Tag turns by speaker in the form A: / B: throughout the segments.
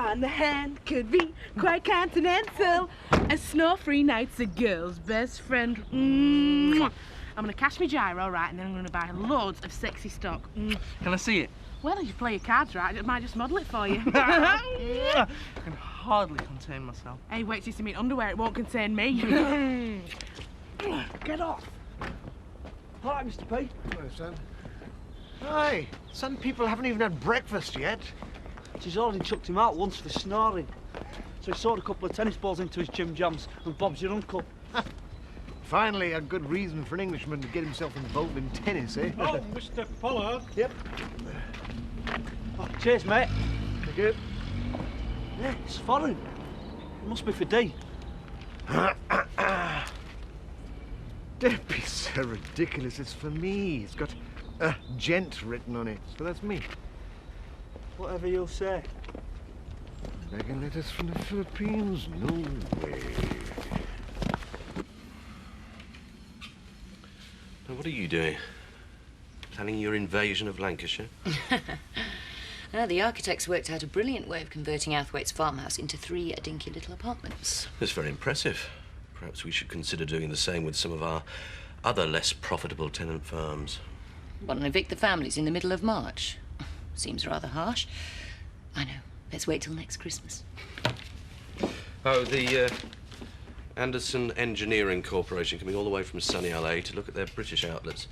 A: on the hand could be quite continental. A snow-free night's a girl's best friend. Mwah. I'm going to cash my gyro, right, and then I'm going to buy loads of sexy stock.
B: Can I see it?
A: Well, if you play your cards right, I might just model it for you.
B: I can hardly contain myself.
A: Hey, wait till you see me in underwear, it won't contain me.
B: Get off! Hi, Mr. P.
C: Hello, son. Hi. Some people haven't even had breakfast yet.
D: She's already chucked him out once for snoring. So he sawed a couple of tennis balls into his Jim Jams, and Bob's your uncle.
C: Finally, a good reason for an Englishman to get himself involved in tennis, eh?
E: Oh, Mr. Pollard.
D: Yep. Oh, cheers, mate.
C: Thank you.
D: Yeah, it's foreign. It must be for D.
C: Don't be so ridiculous. It's for me. It's got a gent written on it, so that's me.
D: Whatever you'll say.
C: Begging letters from the Philippines? No way.
F: Now, what are you doing? Planning your invasion of Lancashire?
G: The architects worked out a brilliant way of converting Outhwaite's farmhouse into 3 dinky little apartments.
F: That's very impressive. Perhaps we should consider doing the same with some of our other less profitable tenant farms.
G: Want to evict the families in the middle of March? Seems rather harsh. I know. Let's wait till next Christmas.
F: Oh, the Anderson Engineering Corporation coming all the way from sunny LA to look at their British outlets.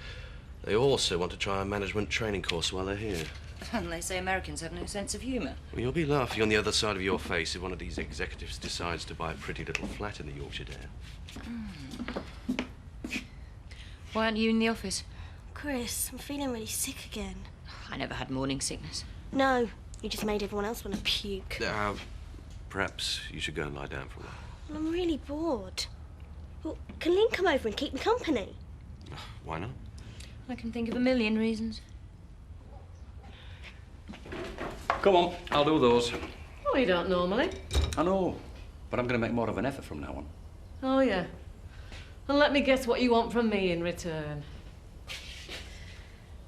F: They also want to try a management training course while they're here.
G: And they say Americans have no sense of humour.
F: Well, you'll be laughing on the other side of your face if one of these executives decides to buy a pretty little flat in the Yorkshire Dale.
G: Why aren't you in the office?
H: Chris, I'm feeling really sick again.
G: I never had morning sickness.
H: No, you just made everyone else want to puke.
F: Perhaps you should go and lie down for a while.
H: Well, I'm really bored. Well, can Lynn come over and keep me company?
F: Why not?
G: I can think of a million reasons.
E: Come on, I'll do those.
I: Oh, you don't normally.
E: I know, but I'm going to make more of an effort from now on.
I: Oh, yeah. And let me guess what you want from me in return.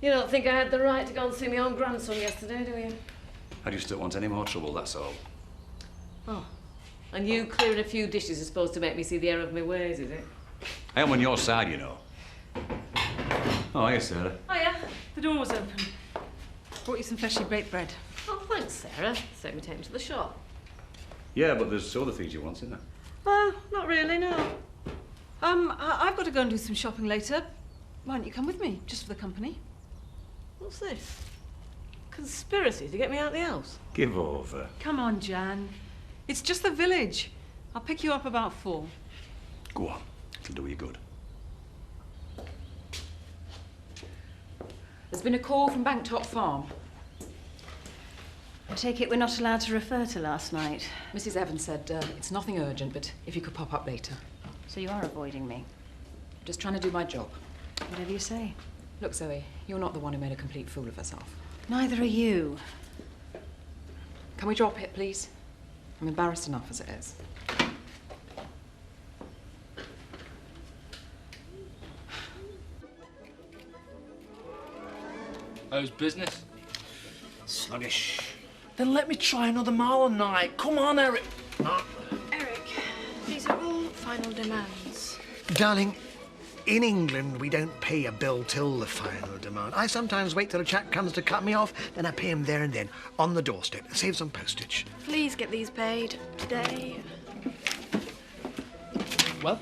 I: You don't think I had the right to go and see my own grandson yesterday, do you?
E: I just don't want any more trouble, that's all.
I: Oh. And you clearing a few dishes is supposed to make me see the error of my ways, is it?
E: I am on your side, you know. Oh, hiya, Sarah.
A: Oh, yeah. The door was open. Brought you some freshly baked bread.
I: Oh, thanks, Sarah. Save me taking to the shop.
E: Yeah, but there's other things you want, isn't there?
A: Well, not really, no. I've got to go and do some shopping later. Why don't you come with me, just for the company?
I: What's this? Conspiracy to get me out of the house?
E: Give over.
A: Come on, Jan. It's just the village. I'll pick you up about 4.
E: Go on, it'll do you good.
A: There's been a call from Banktop Farm.
J: I take it we're not allowed to refer to last night.
A: Mrs. Evans said it's nothing urgent, but if you could pop up later.
J: So you are avoiding me.
A: Just trying to do my job.
J: Whatever you say.
A: Look, Zoe, you're not the one who made a complete fool of herself.
J: Neither are you.
A: Can we drop it, please? I'm embarrassed enough as it is.
K: How's business?
B: Sluggish. Then let me try another mile a night. Come on, Eric.
H: Eric, these are all final demands.
C: Darling, in England, we don't pay a bill till the final demand. I sometimes wait till a chap comes to cut me off, then I pay him there and then, on the doorstep. Save some postage.
H: Please get these paid today.
B: Well?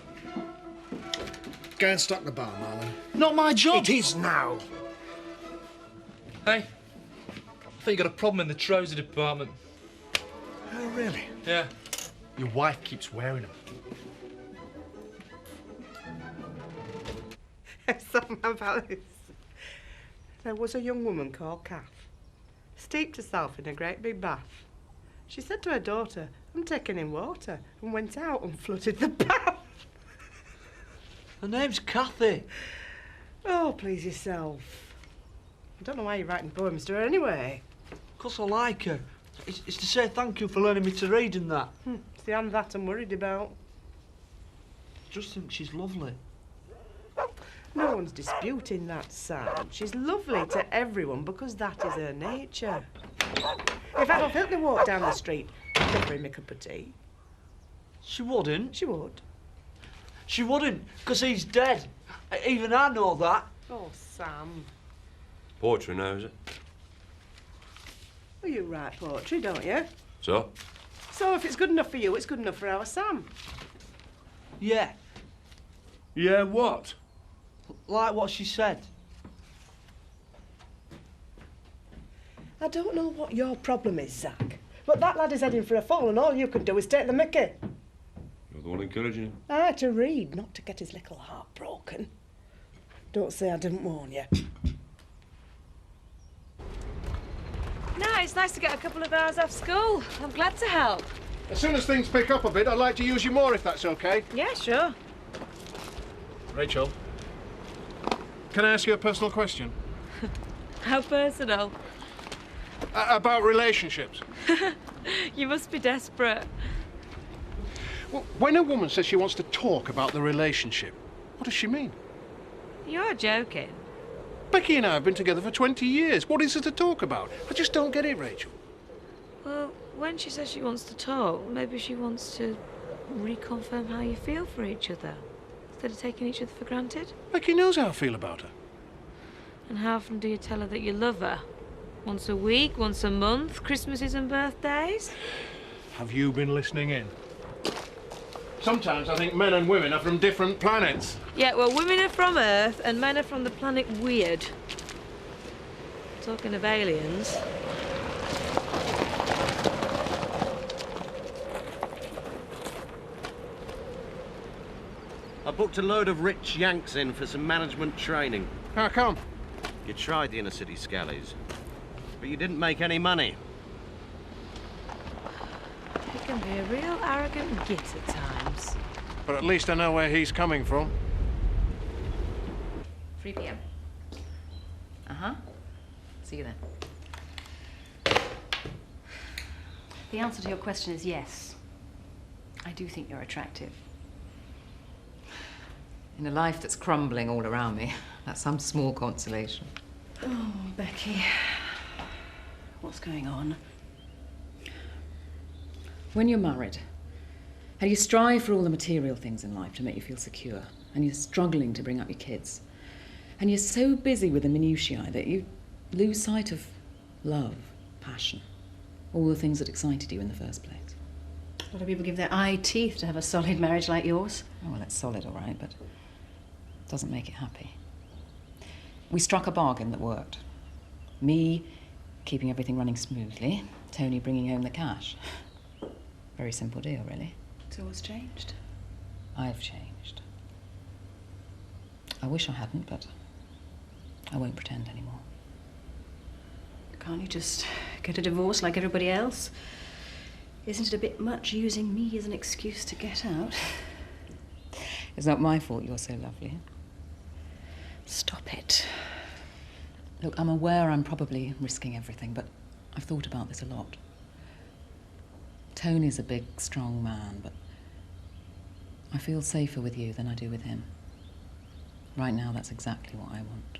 C: Go and stock the bar, Marlon.
B: Not my job.
C: It is now.
K: Hey, I think you got a problem in the trouser department.
C: Oh, really?
K: Yeah.
B: Your wife keeps wearing them.
L: Something about this. There was a young woman called Kath, steeped herself in a great big bath. She said to her daughter, I'm taking in water, and went out and flooded the bath.
D: Her name's Kathy.
L: Oh, please yourself. I don't know why you're writing poems to her anyway.
D: 'Cause I like her. It's to say thank you for learning me to read and that.
L: It's the hand that I'm worried about.
D: Just think she's lovely.
L: No one's disputing that, Sam. She's lovely to everyone because that is her nature. In fact, I'll help me walk down the street. go for him a cup of tea.
D: She wouldn't.
L: She would.
D: She wouldn't, because he's dead. Even I know that.
L: Oh, Sam.
F: Poetry knows it.
L: Well, you write poetry, don't you?
F: So?
L: So if it's good enough for you, it's good enough for our Sam.
D: Yeah,
K: Yeah, what?
D: like what she said.
L: I don't know what your problem is, Zach, but that lad is heading for a fall and all you can do is take the mickey.
F: You're the one encouraging him.
L: I had to read, not to get his little heart broken. Don't say I didn't warn you.
I: No, it's nice to get a couple of hours off school. I'm glad to help.
M: As soon as things pick up a bit, I'd like to use you more if that's okay.
I: Yeah, sure.
M: Rachel, can I ask you a personal question?
I: How personal.
M: About relationships.
I: You must be desperate.
M: Well, when a woman says she wants to talk about the relationship, what does she mean?
I: You're joking.
M: Becky and I have been together for 20 years. What is there to talk about? I just don't get it, Rachel.
I: Well, when she says she wants to talk, maybe she wants to reconfirm how you feel for each other, instead of taking each other for granted.
M: Becky knows how I feel about her.
I: And how often do you tell her that you love her? Once a week, once a month, Christmases and birthdays?
M: Have you been listening in? Sometimes I think men and women are from different planets.
I: Yeah, well, women are from Earth and men are from the planet Weird. Talking of aliens.
F: I booked a load of rich Yanks in for some management training.
M: How come?
F: You tried the inner city scallies, but you didn't make any money.
I: He can be a real arrogant git at times.
M: But at least I know where he's coming from.
J: 3 p.m. Uh-huh. See you then. The answer to your question is yes. I do think you're attractive.
N: In a life that's crumbling all around me, that's some small consolation.
J: Oh, Becky. What's going on?
N: When you're married, and you strive for all the material things in life to make you feel secure, and you're struggling to bring up your kids, and you're so busy with the minutiae that you lose sight of love, passion, all the things that excited you in the first place.
J: A lot of people give their eye teeth to have a solid marriage like yours.
N: Oh, well, it's solid, all right, but it doesn't make it happy. We struck a bargain that worked. Me keeping everything running smoothly, Tony bringing home the cash. Very simple deal, really.
J: So what's changed?
N: I've changed. I wish I hadn't, but I won't pretend anymore.
J: Can't you just get a divorce like everybody else? Isn't it a bit much using me as an excuse to get out?
N: It's not my fault you're so lovely.
J: Stop it.
N: Look, I'm aware I'm probably risking everything, but I've thought about this a lot. Tony's a big, strong man, but I feel safer with you than I do with him. Right now, that's exactly what I want.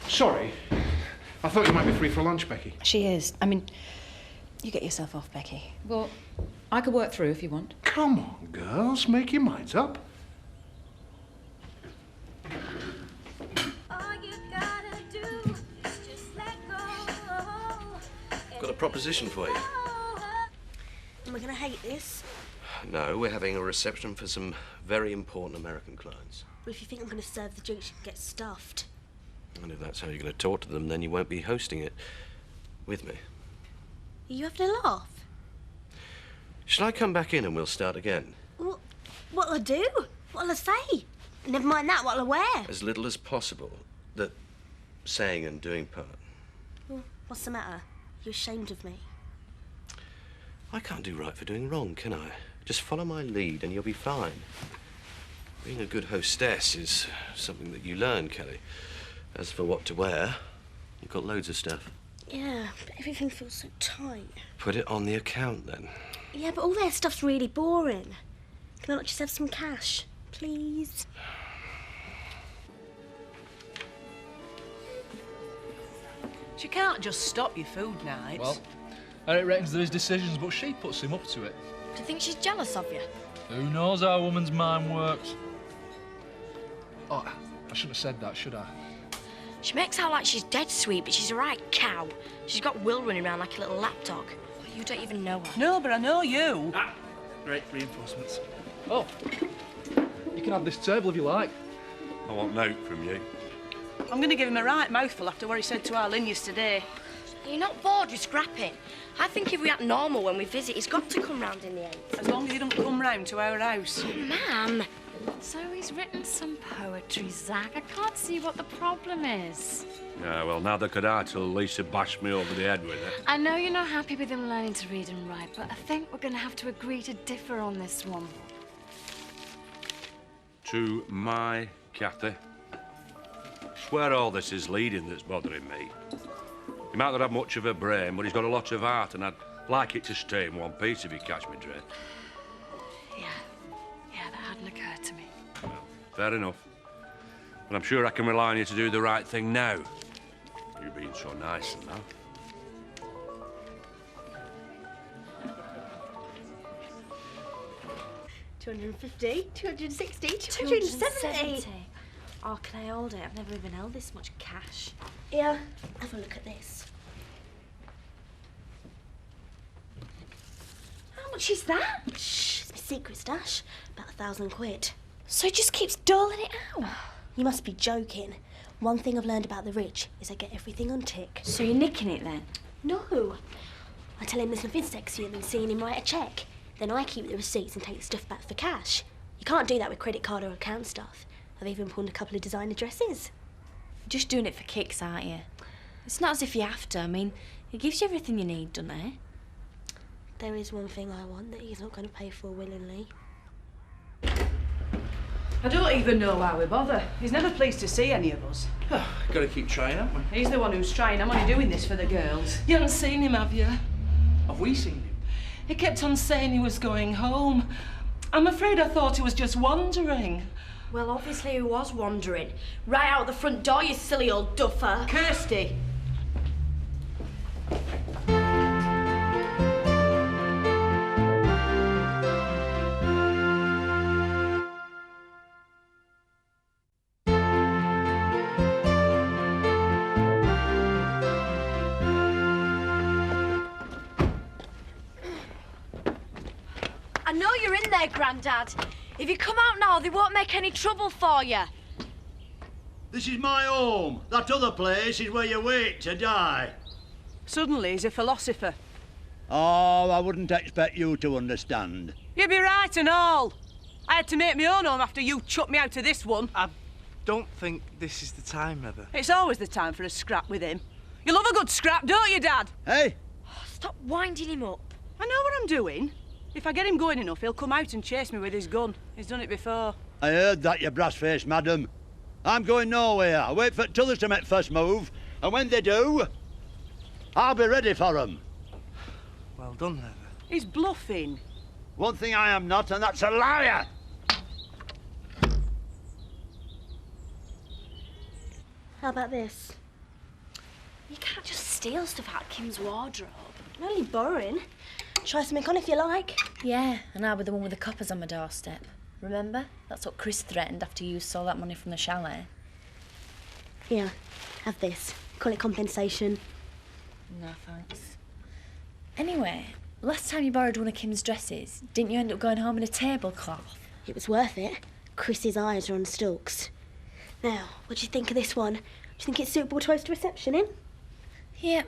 M: Sorry. I thought you might be free for lunch, Becky.
J: She is. I mean, you get yourself off, Becky.
N: Well, I could work through if you want.
M: Come on, girls, make your minds up.
F: Got a proposition for you.
H: Am I going to hate this?
F: No, we're having a reception for some very important American clients.
H: Well, if you think I'm going to serve the drinks, you can get stuffed.
F: And if that's how you're going to talk to them, then you won't be hosting it with me.
H: Are you having a laugh?
F: Shall I come back in and we'll start again?
H: What'll I do? What'll I say? Never mind that, what'll I wear?
F: As little as possible. The saying and doing part.
H: Well, what's the matter? You're ashamed of me.
F: I can't do right for doing wrong, can I? Just follow my lead and you'll be fine. Being a good hostess is something that you learn, Kelly. As for what to wear, you've got loads of stuff.
H: Yeah, but everything feels so tight.
F: Put it on the account, then.
H: Yeah, but all their stuff's really boring. Can I not just have some cash, please?
A: She can't just stop your food nights.
K: Well, Eric reckons there is decisions, but she puts him up to it.
H: Do you think she's jealous of you?
K: Who knows how a woman's mind works? Oh, I shouldn't have said that, should I?
H: She makes out like she's dead sweet, but she's a right cow. She's got Will running around like a little lapdog. You don't even know her.
A: No, but I know you.
D: Ah, great reinforcements. Oh, you can have this table if you like.
F: I want note from you.
A: I'm going to give him a right mouthful after what he said to Arlene yesterday.
H: You're not bored with scrapping. I think if we act normal when we visit, he's got to come round in the end.
A: As long as he don't come round to our house.
H: Ma'am.
O: So he's written some poetry, Zach. I can't see what the problem is.
F: Yeah, well, neither could I till Lisa bashed me over the head with it.
O: I know you're not happy with him learning to read and write, but I think we're going to have to agree to differ on this one.
F: To my Kathy. It's where all this is leading that's bothering me. He might not have much of a brain, but he's got a lot of heart, and I'd like it to stay in one piece if you catch me, Dre.
O: Yeah, that hadn't occurred to me.
F: Well, fair enough. But I'm sure I can rely on you to do the right thing now. You're being so nice and that.
H: $250, $260, $270. Oh, can I hold it? I've never even held this much cash. Yeah, have a look at this. How much is that? Shh, it's my secret stash. About £1,000. So he just keeps doling it out? You must be joking. One thing I've learned about the rich is they get everything on tick.
O: So you're nicking it then?
H: No. I tell him there's nothing sexier than seeing him write a cheque. Then I keep the receipts and take the stuff back for cash. You can't do that with credit card or account stuff. I've even pawned a couple of designer dresses.
I: You're just doing it for kicks, aren't you? It's not as if you have to. I mean, it gives you everything you need, doesn't it?
H: There is one thing I want that he's not going to pay for willingly.
A: I don't even know why we bother. He's never pleased to see any of us.
D: Gotta keep trying, haven't we?
A: He's the one who's trying. I'm only doing this for the girls. You haven't seen him, have you?
D: Have we seen him?
A: He kept on saying he was going home. I'm afraid I thought he was just wandering.
H: Well, obviously he was wandering. Right out the front door, you silly old duffer.
A: Kirsty.
H: I know you're in there, Grandad. If you come out now, they won't make any trouble for you.
P: This is my home. That other place is where you wait to die.
A: Suddenly he's a philosopher.
P: Oh, I wouldn't expect you to understand.
A: You'd be right and all. I had to make my own home after you chucked me out of this one.
D: I don't think this is the time, Mother.
A: It's always the time for a scrap with him. You love a good scrap, don't you, Dad?
P: Hey!
H: Oh, stop winding him up.
A: I know what I'm doing. If I get him going enough, he'll come out and chase me with his gun. He's done it before.
P: I heard that, you brass-faced madam. I'm going nowhere. I wait for t'others to make first move, and when they do, I'll be ready for them.
D: Well done, Mother.
A: He's bluffing.
P: One thing I am not, and that's a liar.
H: How about this?
I: You can't just steal stuff out of Kim's wardrobe.
H: I'm only borrowing. Try something on if you like.
I: Yeah, and I'll be the one with the coppers on my doorstep. Remember? That's what Chris threatened after you stole that money from the chalet.
H: Here, have this. Call it compensation.
I: No, thanks. Anyway, last time you borrowed one of Kim's dresses, didn't you end up going home in a tablecloth?
H: It was worth it. Chris's eyes are on stalks. Now, what do you think of this one? Do you think it's suitable to host a reception in?
I: Yeah.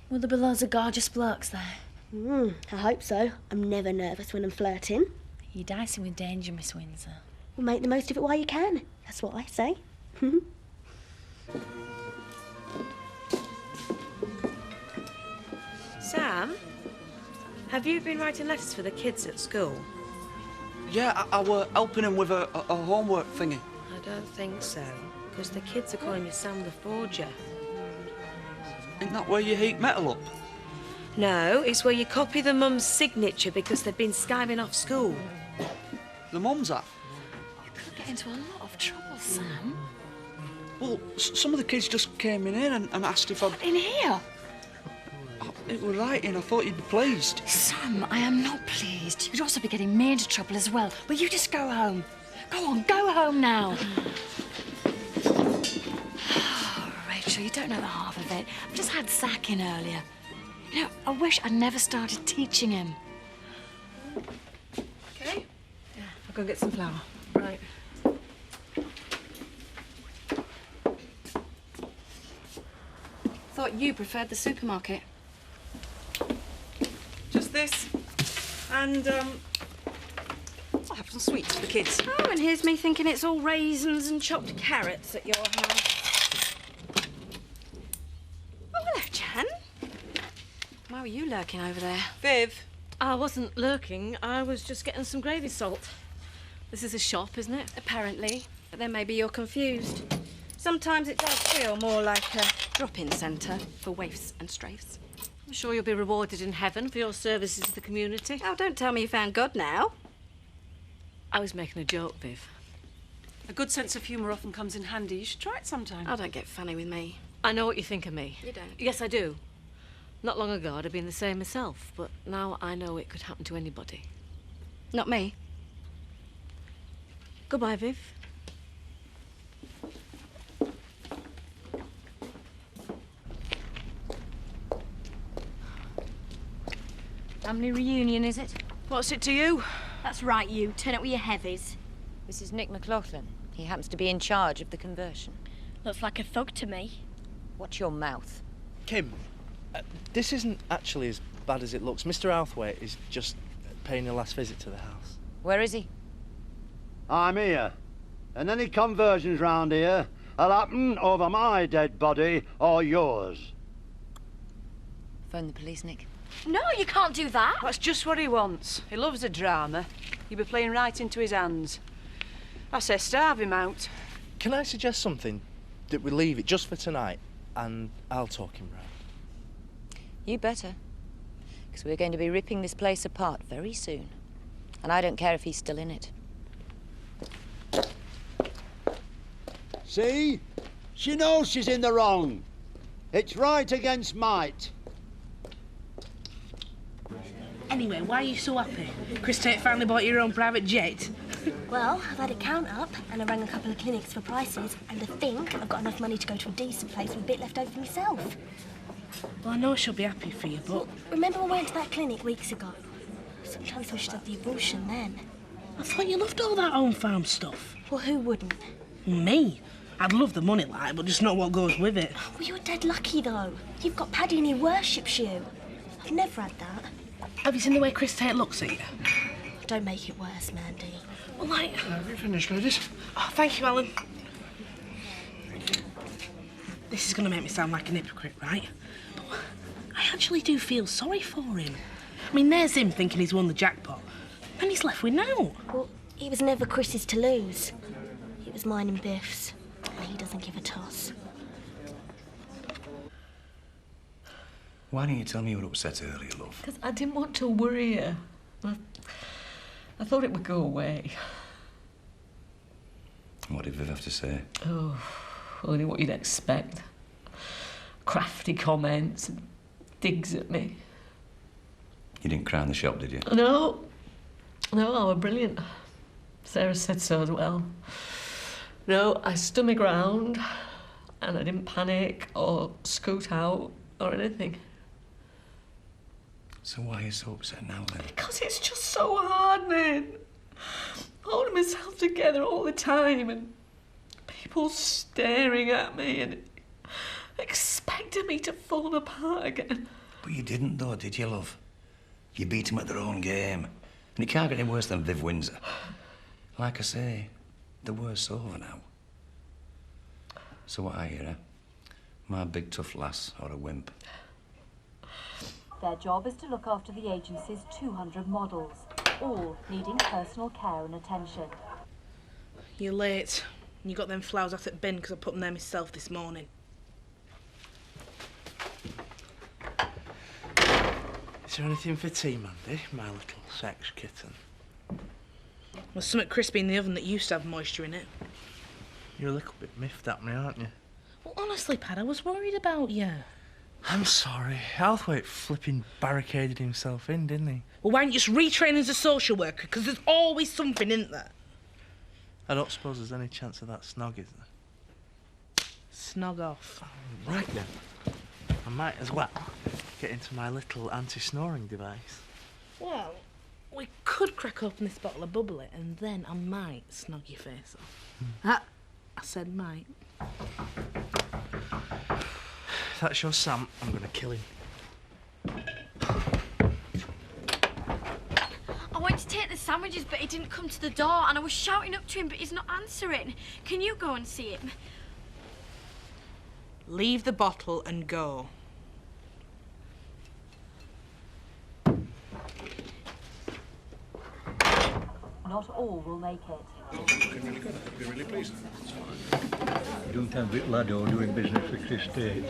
I: Will there be loads of gorgeous blokes there?
H: I hope so. I'm never nervous when I'm flirting.
I: You're dicing with danger, Miss Windsor.
H: Well, make the most of it while you can. That's what I say.
I: Sam, have you been writing letters for the kids at school?
D: Yeah, I were helping him with a homework thingy.
I: I don't think so, because the kids are calling me Sam the Forger.
D: Isn't that where you heat metal up?
I: No, it's where you copy the mum's signature because they've been skiving off school.
D: The mum's that?
O: You could get into a lot of trouble, Sam.
D: Well, some of the kids just came in here and asked if I'd...
I: In here?
D: It were writing. I thought you'd be pleased.
O: Sam, I am not pleased. You'd also be getting me into trouble as well. Will you just go home? Go on, go home now. Oh, Rachel, you don't know the half of it. I've just had Zach in earlier. You know, I wish I'd never started teaching him.
J: Okay. Yeah, I'll go get some flour.
A: Right.
J: Thought you preferred the supermarket.
I: Just this. And, I'll have some sweets for the kids.
J: Oh, and here's me thinking it's all raisins and chopped carrots at your house. Oh, hello, Jan. Why were you lurking over there?
I: Viv.
Q: I wasn't lurking. I was just getting some gravy salt. This is a shop, isn't it?
J: Apparently. But then maybe you're confused. Sometimes it does feel more like a drop-in centre for waifs and strafes.
Q: I'm sure you'll be rewarded in heaven for your services to the community.
J: Oh, don't tell me you found God now.
Q: I was making a joke, Viv.
I: A good sense of humour often comes in handy. You should try it sometime.
J: Oh, don't get funny with me.
Q: I know what you think of me.
J: You don't.
Q: Yes, I do. Not long ago, I'd have been the same myself, but now I know it could happen to anybody.
J: Not me.
Q: Goodbye, Viv.
G: Family reunion, is it?
I: What's it to you?
H: That's right, you. Turn up with your heavies.
G: This is Nick McLaughlin. He happens to be in charge of the conversion.
H: Looks like a thug to me.
G: Watch your mouth.
R: Kim, this isn't actually as bad as it looks. Mr. Outhwaite is just paying a last visit to the house.
G: Where is he?
P: I'm here. And any conversions round here will happen over my dead body or yours.
G: Phone the police, Nick.
H: No, you can't do that.
I: That's just what he wants. He loves a drama. You'll be playing right into his hands. I say starve him out.
R: Can I suggest something? That we leave it just for tonight and I'll talk him round.
G: You better. Because we're going to be ripping this place apart very soon. And I don't care if he's still in it.
P: See? She knows she's in the wrong. It's right against might.
A: Anyway, why are you so happy? Chris Tate finally bought your own private jet.
H: Well, I've had it count up and I rang a couple of clinics for prices and I think I've got enough money to go to a decent place with a bit left over for myself.
A: Well, I know she'll be happy for you, but...
H: Well, remember when we went to that clinic weeks ago? Sometimes we should have the abortion then.
A: I thought you loved all that home farm stuff.
H: Well, who wouldn't?
A: Me? I'd love the money, like, but just not what goes with it.
H: Well, you're dead lucky, though. You've got Paddy and he worships you. I've never had that.
A: Have you seen the way Chris Tate looks at you?
H: Don't make it worse, Mandy.
A: Well, like...
C: Have you finished, ladies?
A: Oh, thank you, Alan. This is going to make me sound like an hypocrite, right? But I actually do feel sorry for him. I mean, there's him thinking he's won the jackpot, and he's left with no.
H: Well, he was never Chris's to lose. It was mine and Biff's, and he doesn't give a toss.
E: Why didn't you tell me you were upset earlier, love?
N: Because I didn't want to worry you. I thought it would go away.
E: What did Viv have to say?
N: Oh, only what you'd expect. Crafty comments and digs at me.
E: You didn't cry in the shop, did you?
N: No, I were brilliant. Sarah said so as well. No, I stood my ground and I didn't panic or scoot out or anything.
E: So why are you so upset now, then?
N: Because it's just so hard, man. Holding myself together all the time and people staring at me and expecting me to fall apart again.
E: But you didn't, though, did you, love? You beat them at their own game. And it can't get any worse than Viv Windsor. Like I say, the worst's over now. So what are you, eh? My big tough lass or a wimp?
S: Their job is to look after the agency's 200 models, all needing personal care and attention.
A: You're late. You got them flowers out at bin because I put them there myself this morning.
R: Is there anything for tea, Mandy, my little sex kitten?
A: There's something crispy in the oven that used to have moisture in it.
R: You're a little bit miffed at me, aren't you?
A: Well, honestly, Pad, I was worried about you.
R: I'm sorry. Althwaite flipping barricaded himself in, didn't he?
A: Well, why don't you just retrain as a social worker? Because there's always something, isn't there?
R: I don't suppose there's any chance of that snog, is there?
A: Snog off.
R: Right then. I might as well get into my little anti-snoring device.
A: Well, we could crack open this bottle of bubbly and then I might snog your face off. I said might.
R: If that's your Sam, I'm gonna kill him.
O: I went to take the sandwiches, but he didn't come to the door, and I was shouting up to him, but he's not answering. Can you go and see him?
A: Leave the bottle and go.
S: Not all will make it.
M: Looking really good. I'd be really pleased.
T: Don't have it Laddo doing business with Chris Tate.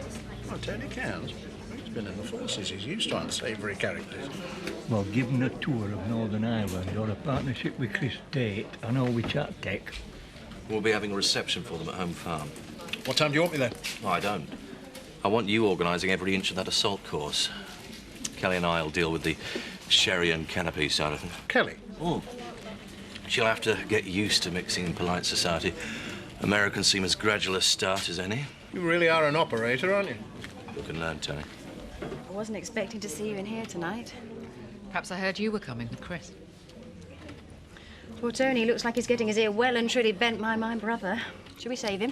M: Well, Tony Cairns. He's been in the forces. He's used to unsavoury characters.
T: Well, given a tour of Northern Ireland or a partnership with Chris Tate, I know we chat tech.
F: We'll be having a reception for them at home farm.
M: What time do you want me there?
F: No, I don't. I want you organising every inch of that assault course. Kelly and I'll deal with the sherry and canopy side of things.
M: Kelly?
F: Oh. She'll have to get used to mixing in polite society. Americans seem as gradual a start as any.
M: You really are an operator, aren't you?
F: You can learn, Tony.
J: I wasn't expecting to see you in here tonight.
N: Perhaps I heard you were coming with Chris.
J: Poor Tony looks like he's getting his ear well and truly bent by my brother. Should we save him?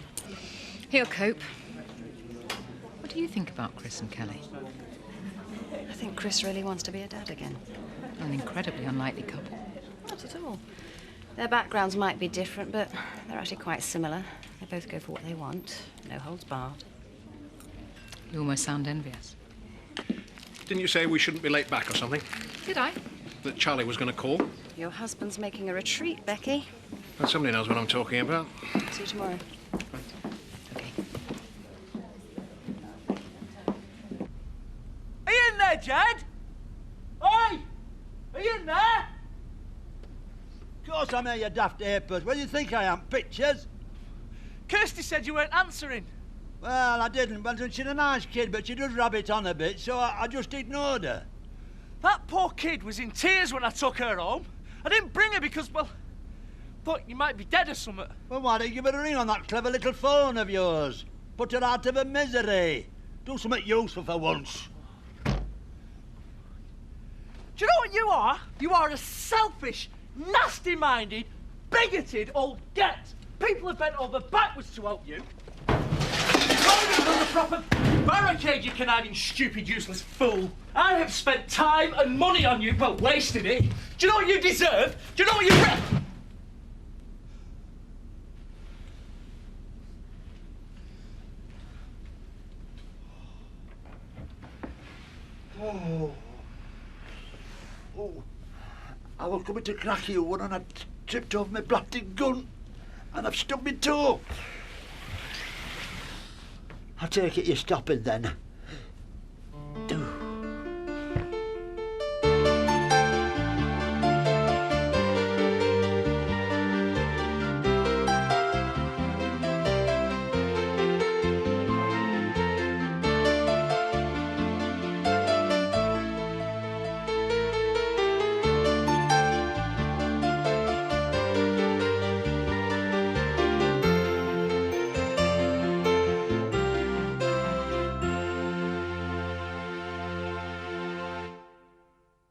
N: He'll cope. What do you think about Chris and Kelly?
J: I think Chris really wants to be a dad again.
N: An incredibly unlikely couple.
J: Not at all. Their backgrounds might be different, but they're actually quite similar. They both go for what they want. No holds barred.
N: You almost sound envious.
M: Didn't you say we shouldn't be late back or something?
J: Did I?
M: That Charlie was going to call?
J: Your husband's making a retreat, Becky.
M: Well, somebody knows what I'm talking about.
J: See you tomorrow.
D: Are you in there, Jed? Oi! Are you in there?
P: Of course I'm here, you daft apers. Where do you think I am? Pictures?
D: Kirsty said you weren't answering.
P: Well, I didn't, but she's a nice kid, but she does rabbit on a bit, so I just ignored her.
D: That poor kid was in tears when I took her home. I didn't bring her because, well, thought you might be dead or something.
P: Well, why don't you give her a ring on that clever little phone of yours? Put her out of her misery. Do something useful for once.
D: Do you know what you are? You are a selfish, nasty-minded, bigoted old get. People have bent over backwards to help you. You've done the proper barricade, you conniving, stupid, useless fool. I have spent time and money on you, but wasted it. Do you know what you deserve? Do you know what you...
P: Oh, I was coming to crack you one and I tripped over my blasted gun and I've stubbed my toe. I take it you're stopping then.